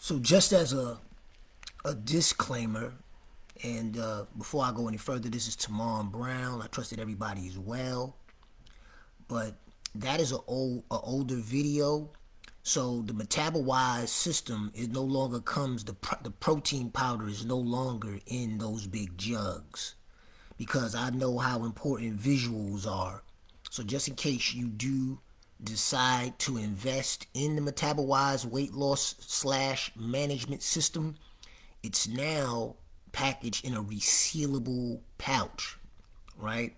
So just as a disclaimer, and before I go any further, this is Timon Brown. I trust that everybody is well, but that is a older video. So the metabolized system is no longer comes the protein powder is no longer in those big jugs because I know how important visuals are. So just in case you do decide to invest in the metabolized weight loss slash management system, it's now packaged in a resealable pouch, right?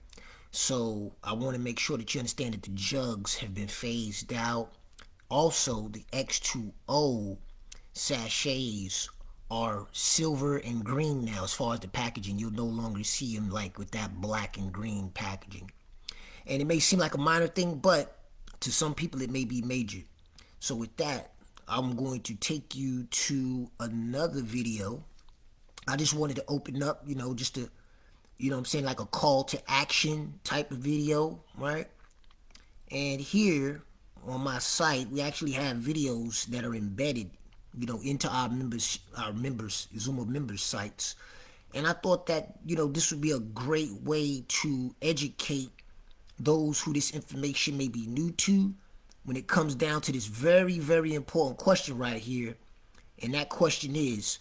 So I want to make sure that you understand that the jugs have been phased out. Also, the X2O sachets are silver and green now as far as the packaging. You'll no longer see them like with that black and green packaging. And it may seem like a minor thing, but to some people it may be major. So with that, I'm going to take you to another video. I just wanted to open up, just to, I'm saying, like a call to action type of video, right? And here on my site, we actually have videos that are embedded, into our members Xooma members sites. And I thought that, this would be a great way to educate those who this information may be new to when it comes down to this very, very important question right here. And that question is,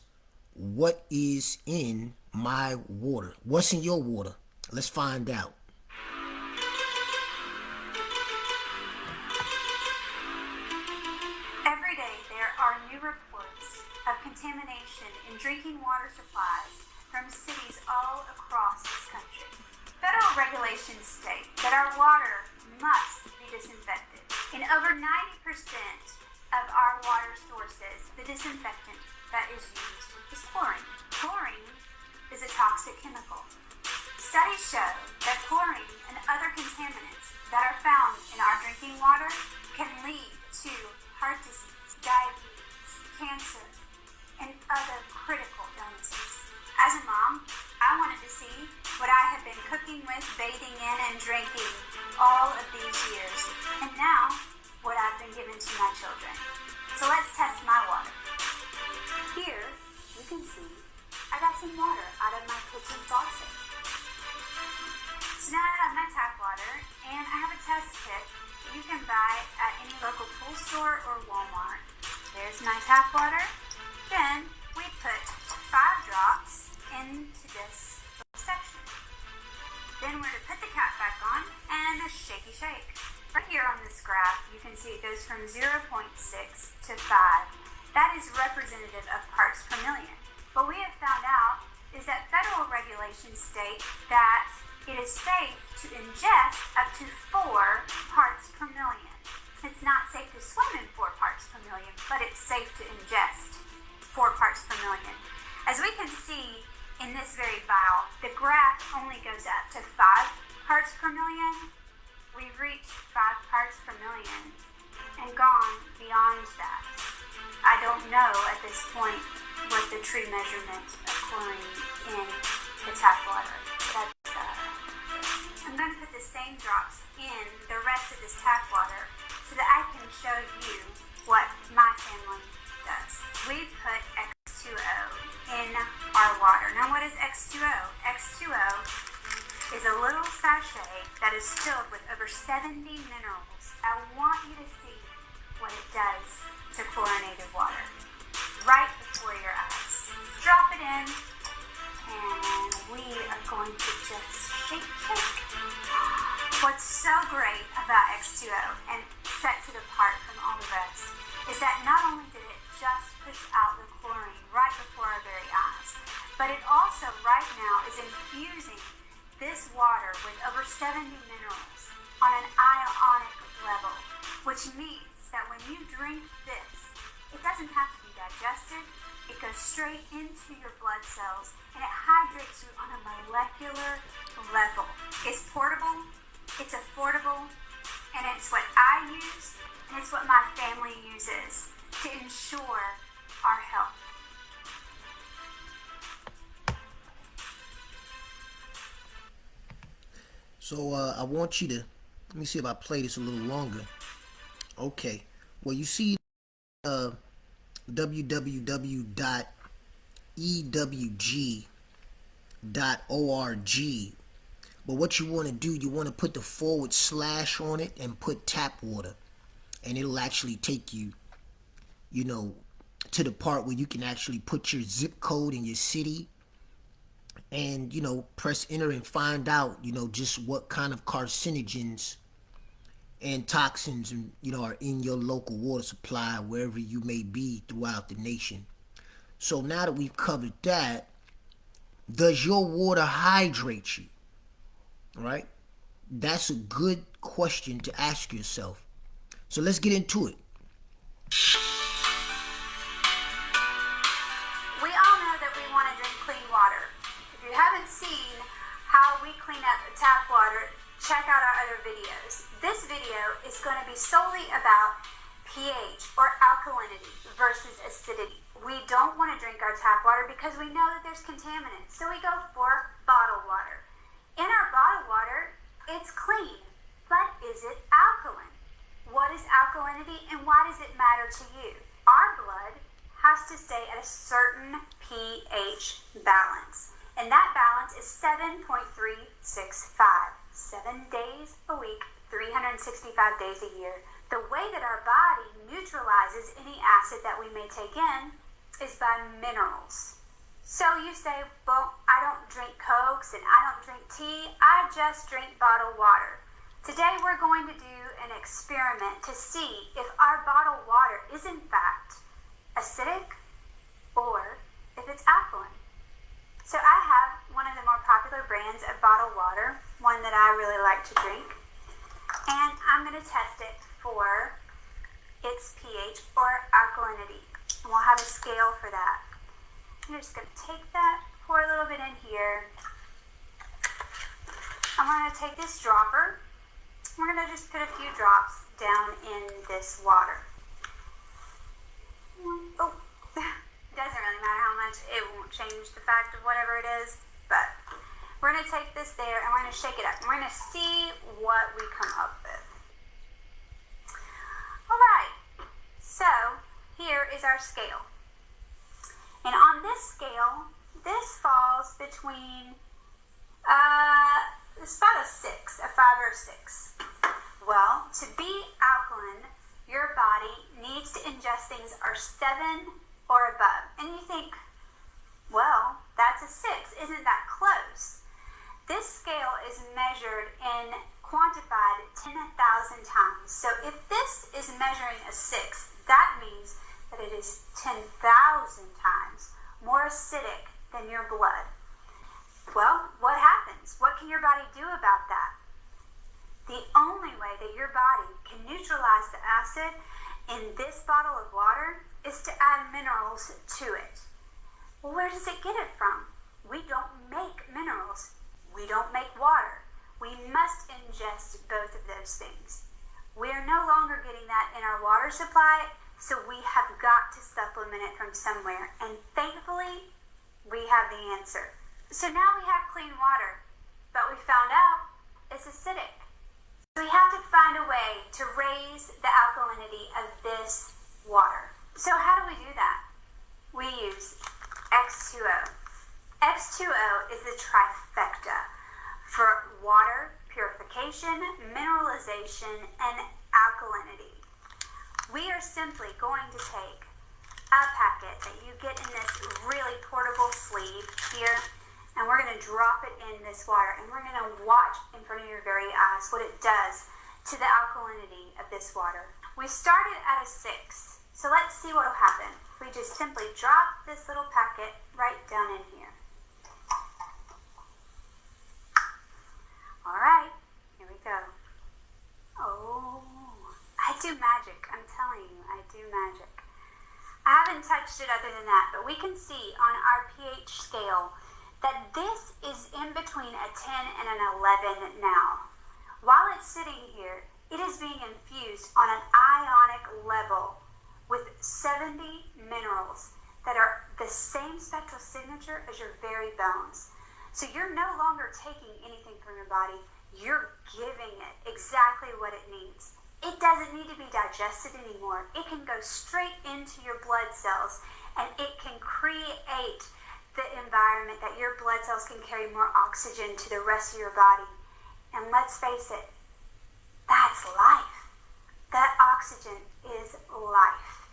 what is in my water? What's in your water? Let's find out. Every day there are new reports of contamination in drinking water supplies from cities all across this country. Federal regulations state that our water must be disinfected. In over 90% of our water sources, the disinfectant that is used is chlorine. Chlorine is a toxic chemical. Studies show that chlorine and other contaminants that are found in our drinking water can lead to heart disease, diabetes, cancer, and other critical illnesses. As a mom, I wanted to see what I have been cooking with, bathing in, and drinking all of these years, and now what I've been giving to my children. So let's test my water. Here, you can see I got some water out of my kitchen faucet. So now I have my tap water, and I have a test kit that you can buy at any local pool store or Walmart. There's my tap water. Then we put 5 drops into this section. Then we're to put the cap back on and a shaky shake. Right here on this graph, you can see it goes from 0.6 to 5. That is representative of parts per million. What we have found out is that federal regulations state that it is safe to ingest up to 4 parts per million. It's not safe to swim in 4 parts per million, but it's safe to ingest 4 parts per million. As we can see in this very vial, the graph only goes up to 5 parts per million. We've reached 5 parts per million and gone beyond that. I don't know at this point what the true measurement of chlorine in the tap water. I'm going to put the same drops in the rest of this tap water so that I can show you what my family does. We put X2O in our water. Now what is X2O? X2O is a little sachet that is filled with over 70 minerals. I want you to see what it does to chlorinated water right before your eyes. Drop it in, and we are going to just shake. What's so great about X2O and sets it apart from all the rest is that not only did it just push out the chlorine right before our very eyes, but it also right now is infusing this water with over 70 minerals on an ionic level, which means that when you drink this, it doesn't have to be digested. It goes straight into your blood cells and it hydrates you on a molecular level. It's portable, it's affordable, and it's what I use and it's what my family uses to ensure our health. So I want you to, let me see if I play this a little longer. Okay. Well, you see www.ewg.org. But what you want to do, you want to put the / on it and put tap water. And it'll actually take you, to the part where you can actually put your zip code in your city and, press enter and find out, just what kind of carcinogens and toxins, are in your local water supply, wherever you may be throughout the nation. So now that we've covered that, does your water hydrate you? Right? That's a good question to ask yourself. So let's get into it. We all know that we want to drink clean water. If you haven't seen how we clean up tap water, check out our other videos. This video is going to be solely about pH or alkalinity versus acidity. We don't want to drink our tap water because we know that there's contaminants, so we go for bottled water. In our bottled water, it's clean, but is it alkaline? What is alkalinity and why does it matter to you? Our blood has to stay at a certain pH balance, and that balance is 7.365. 7 days a week, 365 days a year. The way that our body neutralizes any acid that we may take in is by minerals. So you say, well, I don't drink Cokes and I don't drink tea, I just drink bottled water. Today we're going to do an experiment to see if our bottled water is in fact acidic or if it's alkaline. So I have one of the more popular brands of bottled water, one that I really like to drink, and I'm going to test it for its pH or alkalinity. And we'll have a scale for that. I'm just going to take that, pour a little bit in here. I'm going to take this dropper. We're going to just put a few drops down in this water. Oh, doesn't really matter how much. It won't change the fact of whatever it is. But we're going to take this there and we're going to shake it up. And we're going to see what we come up with. All right. So here is our scale. And on this scale, this falls between, it's about a 6, a 5 or a 6. Well, to be alkaline, your body needs to ingest things are 7 or above. And you think, well, that's a 6. Isn't that close? This scale is measured and quantified 10,000 times. So if this is measuring a 6, that means that it is 10,000 times more acidic than your blood. Well, what happens? What can your body do about that? The only way that your body can neutralize the acid in this bottle of water is to add minerals to it. Well, where does it get it from? We don't make minerals. We don't make water. We must ingest both of those things. We are no longer getting that in our water supply, so we have got to supplement it from somewhere. And thankfully, we have the answer. So now we have clean water, but we found out it's acidic. So we have to find a way to raise the alkalinity of this water. So how do we do that? We use X2O. X2O is the trifecta for water purification, mineralization, and alkalinity. We are simply going to take a packet that you get in this really portable sleeve here, and we're going to drop it in this water, and we're going to watch in front of your very eyes what it does to the alkalinity of this water. We started at a 6, so let's see what will happen. We just simply drop this little packet right down in here. All right, here we go. Oh, I do magic. I'm telling you, I do magic. I haven't touched it other than that, but we can see on our pH scale that this is in between a 10 and an 11 now. While it's sitting here, it is being infused on an ionic level with 70 minerals that are the same spectral signature as your very bones. So you're no longer taking anything from your body, you're giving it exactly what it needs. It doesn't need to be digested anymore. It can go straight into your blood cells, and it can create the environment that your blood cells can carry more oxygen to the rest of your body. And let's face it, that's life. That oxygen is life.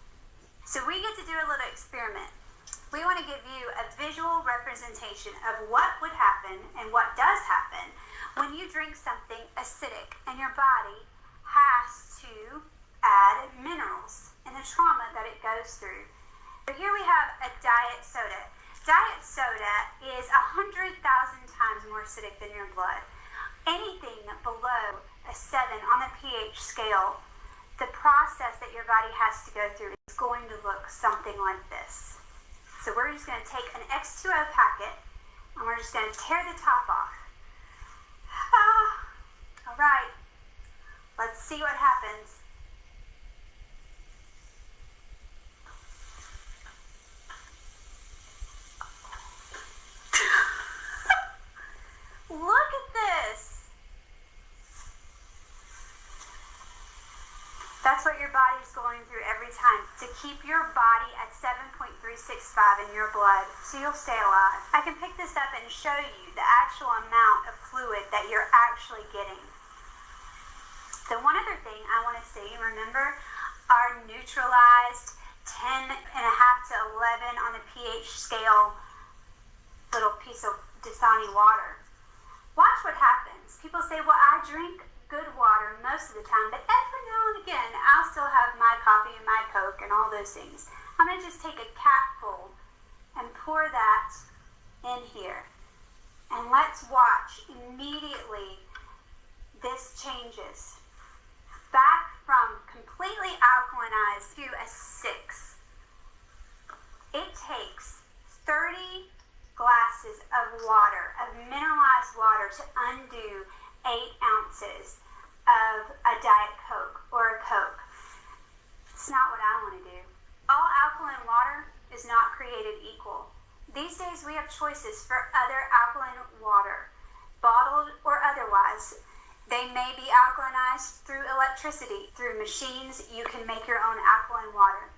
So we get to do a little experiment. We want to give you a visual representation of what would happen and what does happen when you drink something acidic and your body has to add minerals and the trauma that it goes through. So here we have a diet soda. Diet soda is 100,000 times more acidic than your blood. Anything below a 7 on the pH scale, the process that your body has to go through is going to look something like this. So we're just going to take an X2O packet and we're just going to tear the top off. All right, let's see what happens. Look at this. That's what your body's going through every time to keep your body at 7.365 in your blood so you'll stay alive. I can pick this up and show you the actual amount of fluid that you're actually getting. The one other thing I want to see, remember our neutralized 10.5 to 11 on the pH scale little piece of Dasani water. Watch what happens. People say, well, I drink good water most of the time, but every now and again, I'll still have my coffee and my Coke and all those things. I'm going to just take a capful and pour that in here. And let's watch immediately this changes. Back from completely alkalinized to a 6. It takes 30 glasses of water, of mineralized water, to undo 8 ounces of a Diet Coke or a Coke. It's not what I want to do. All alkaline water is not created equal. These days we have choices for other alkaline water, bottled or otherwise. They may be alkalinized through electricity. Through machines, you can make your own alkaline water.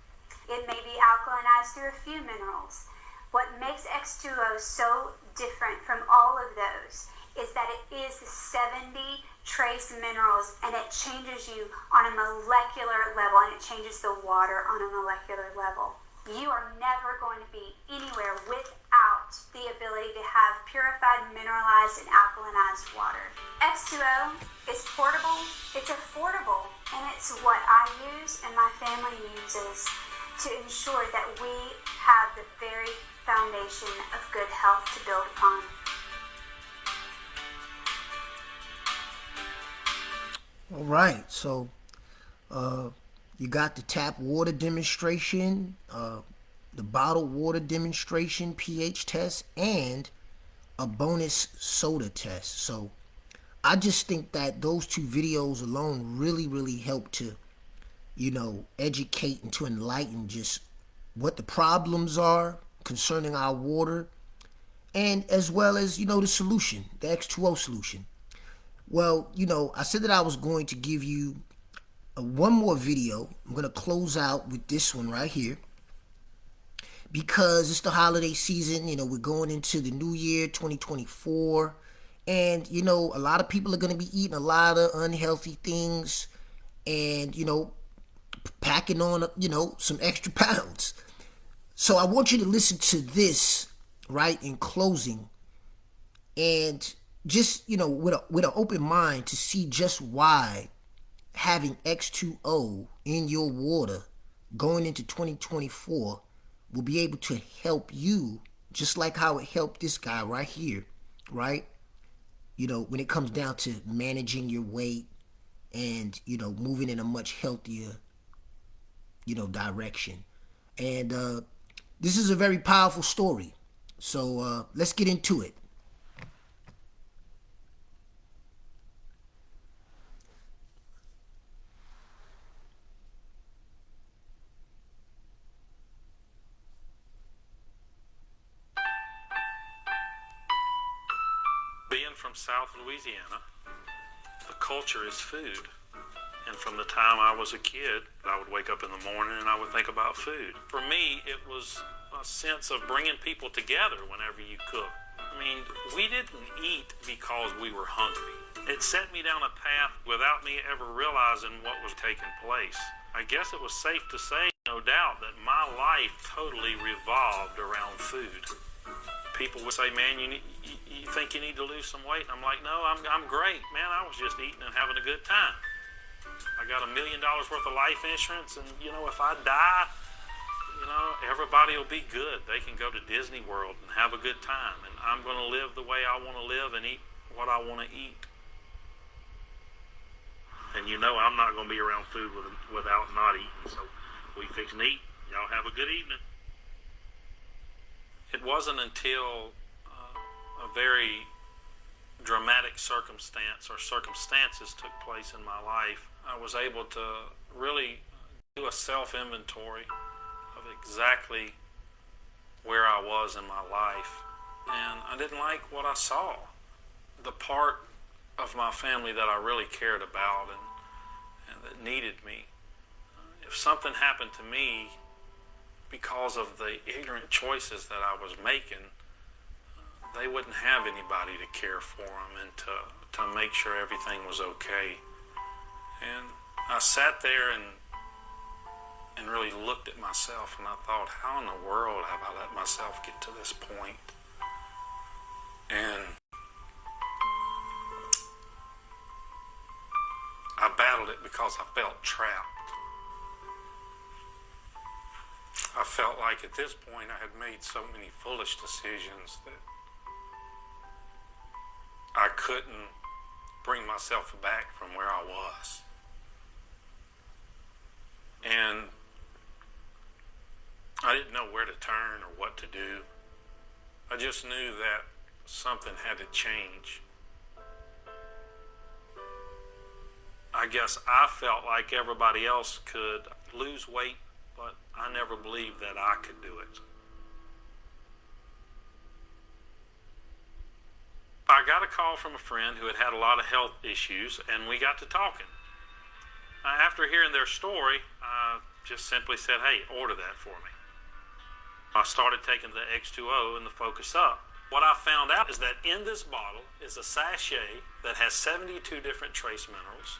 It may be alkalinized through a few minerals. What makes X2O so different from all of those is that it is 70 trace minerals, and it changes you on a molecular level, and it changes the water on a molecular level. You are never going to be anywhere without the ability to have purified, mineralized, and alkalinized water. X2O is portable, it's affordable, and it's what I use and my family uses to ensure that we have the very foundation of good health to build upon. All right, so you got the tap water demonstration, the bottled water demonstration, pH test, and a bonus soda test. So I just think that those 2 videos alone really help to, educate and to enlighten just what the problems are concerning our water, and as well as, the solution, the X2O solution. Well, I said that I was going to give you one more video. I'm going to close out with this one right here because it's the holiday season. We're going into the new year, 2024. And, a lot of people are going to be eating a lot of unhealthy things and, packing on, some extra pounds. So I want you to listen to this, right, in closing, and just, with an open mind to see just why having X2O in your water going into 2024 will be able to help you, just like how it helped this guy right here, right? When it comes down to managing your weight and, moving in a much healthier, direction. And this is a very powerful story. So let's get into it. Being from South Louisiana, the culture is food. And from the time I was a kid, I would wake up in the morning and I would think about food. For me, it was a sense of bringing people together whenever you cook. I mean, we didn't eat because we were hungry. It set me down a path without me ever realizing what was taking place. I guess it was safe to say, no doubt, that my life totally revolved around food. People would say, man, you think you need to lose some weight? And I'm like, no, I'm great. Man, I was just eating and having a good time. I got $1 million worth of life insurance, and, if I die, everybody will be good. They can go to Disney World and have a good time, and I'm going to live the way I want to live and eat what I want to eat. And I'm not going to be around food without not eating, so we fixing to eat. Y'all have a good evening. It wasn't until a very dramatic circumstances took place in my life, I was able to really do a self-inventory of exactly where I was in my life. And I didn't like what I saw. The part of my family that I really cared about and that needed me. If something happened to me because of the ignorant choices that I was making, they wouldn't have anybody to care for them and to make sure everything was okay. And I sat there and really looked at myself, and I thought, how in the world have I let myself get to this point? And I battled it because I felt trapped. I felt like at this point I had made so many foolish decisions that I couldn't bring myself back from where I was. And I didn't know where to turn or what to do. I just knew that something had to change. I guess I felt like everybody else could lose weight, but I never believed that I could do it. I got a call from a friend who had a lot of health issues, and we got to talking. After hearing their story, I just simply said, hey, order that for me. I started taking the X2O and the Focus Up. What I found out is that in this bottle is a sachet that has 72 different trace minerals.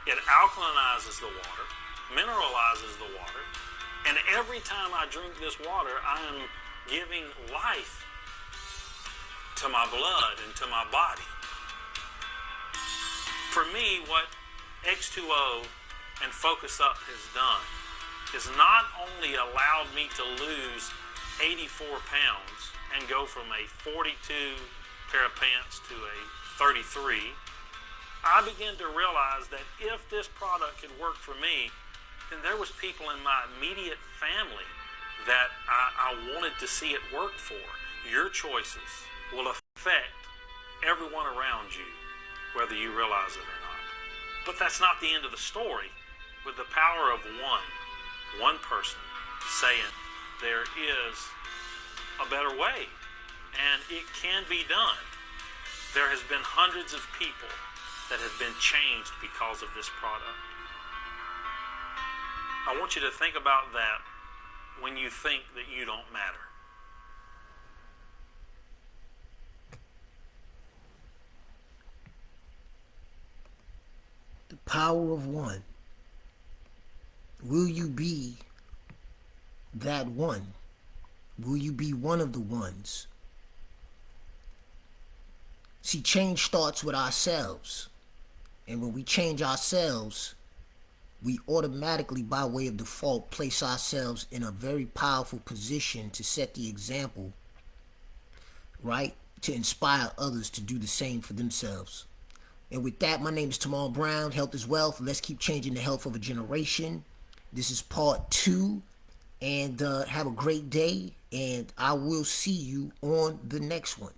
It alkalinizes the water, mineralizes the water, and every time I drink this water, I am giving life to my blood and to my body. For me, what X2O and Focus Up has done is not only allowed me to lose 84 pounds and go from a 42 pair of pants to a 33, I began to realize that if this product could work for me, then there was people in my immediate family that I wanted to see it work for. Your choices will affect everyone around you, whether you realize it or not. But that's not the end of the story. With the power of one person saying there is a better way and it can be done, there has been hundreds of people that have been changed because of this product. I want you to think about that when you think that you don't matter. The power of one. Will you be that one? Will you be one of the ones? See, change starts with ourselves. And when we change ourselves, we automatically, by way of default, place ourselves in a very powerful position to set the example, right? To inspire others to do the same for themselves. And with that, my name is Timon Brown. Health is wealth. Let's keep changing the health of a generation. This is part 2. And have a great day. And I will see you on the next one.